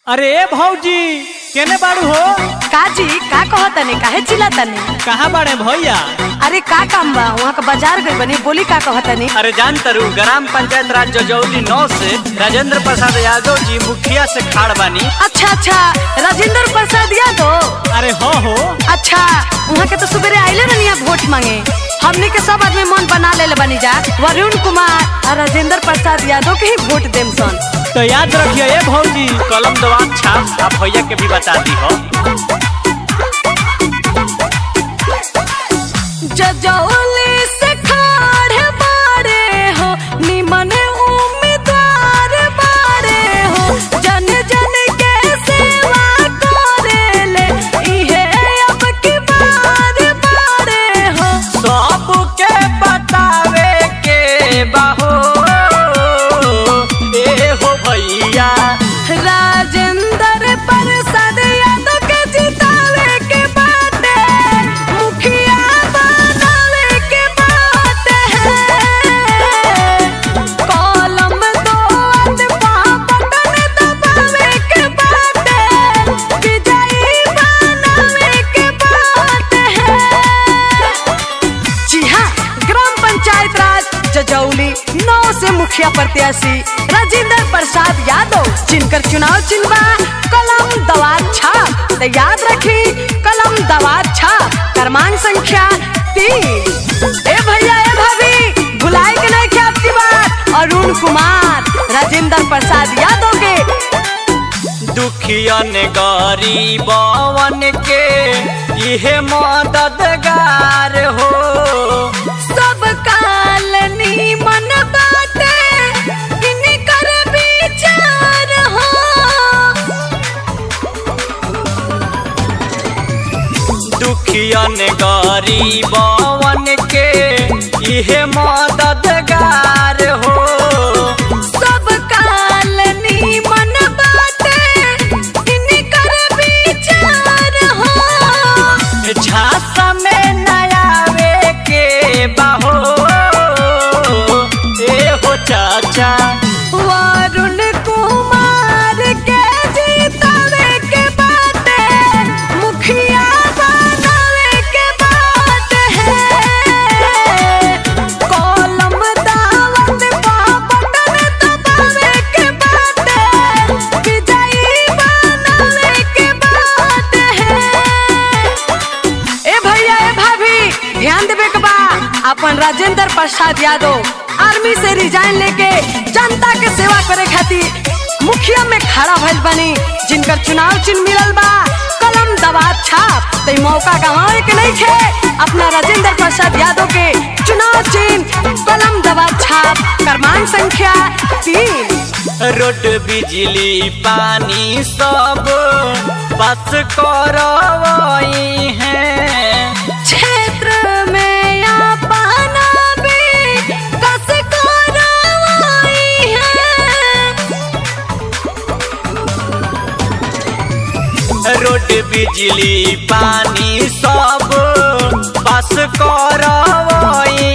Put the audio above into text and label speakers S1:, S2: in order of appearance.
S1: अरे भौजी केने बाड़ू हो?
S2: काजी का कहतनी काहे चिल्लातनी?
S1: कहाँ बाड़े भैया?
S2: अरे का काम बा? वहाँ का बाजार गई बनी, बोली का कहतनी?
S3: अरे जान तरु ग्राम पंचायत राज जजौली 9 से राजेंद्र प्रसाद यादव जी मुखिया से खाड़ बानी।
S2: अच्छा राजेंद्र प्रसाद यादव।
S1: अरे हो
S2: अच्छा वहाँ के तो सुबेरे आइले रनिया वोट मांगे। हमने के सब आदमी मन बना ले बनी जा वरुण कुमार और राजेंद्र प्रसाद यादव के ही वोट देम सन।
S1: तो याद रखिए ये भौजी
S3: कलम दवात छाप आप भैया के भी बता दी हो।
S2: जजौली से खाड़े बारे हो निमन उम्मीदवार बारे हो जन जन के सेवा करे ले इहे अब की बार बारे हो
S3: सबके बतावे के बाहो ए हो भैया
S2: राजेंद्र प्रसाद यादव के जितावे के बाटे मुखिया बनावे के बाटे कलम दो बटन दबावे के बाटे विजयी बनावे के बाटे। जी हाँ, ग्राम पंचायत राज जजौली 9 से मुखिया प्रत्याशी राजेंद्र प्रसाद यादव जिनकर चुनाव चिन्ह कलम दवात छाप। तो याद रखी कलम दवात छाप क्रमांक संख्या 3। ए भैया ए भाभी भुलाए के नहीं क्या आपकी बात अरुण कुमार राजेंद्र प्रसाद यादव के
S3: दुखियन गरीबवन के इहे मददगार हो
S2: सब काल नीमन बाटे इनकर विचार हो
S3: दुखियन गरीबवन के इहे मददगार हो
S2: सब काल नीमन बाटे इनकर विचार हो
S3: झांसा में नयावे के बाहो ए हो चाचा
S2: वरुण कुमार के जीतावे के बाटे मुखिया बनावे के बाटे कलम दावत बटन दबावे के बाटे विजयी बनावे के बाटे। ए भैया ए भाभी ध्यान देवे के बा अपन राजेंद्र प्रसाद यादव आर्मी से रिजाइन लेके जनता के सेवा करे खातिर मुखिया में खड़ा भइल बनी जिनकर चुनाव चिन्ह मिलल बा कलम दवात छाप। तो मौका गंवावे के नहीं खे अपना राजेंद्र प्रसाद यादव के चुनाव चिन्ह कलम दवात छाप क्रमांक संख्या 3।
S3: रोड बिजली पानी सब बस करवाई है
S2: क्षेत्र में अपना विकास करवाई है
S3: रोड बिजली पानी सब बस करवाई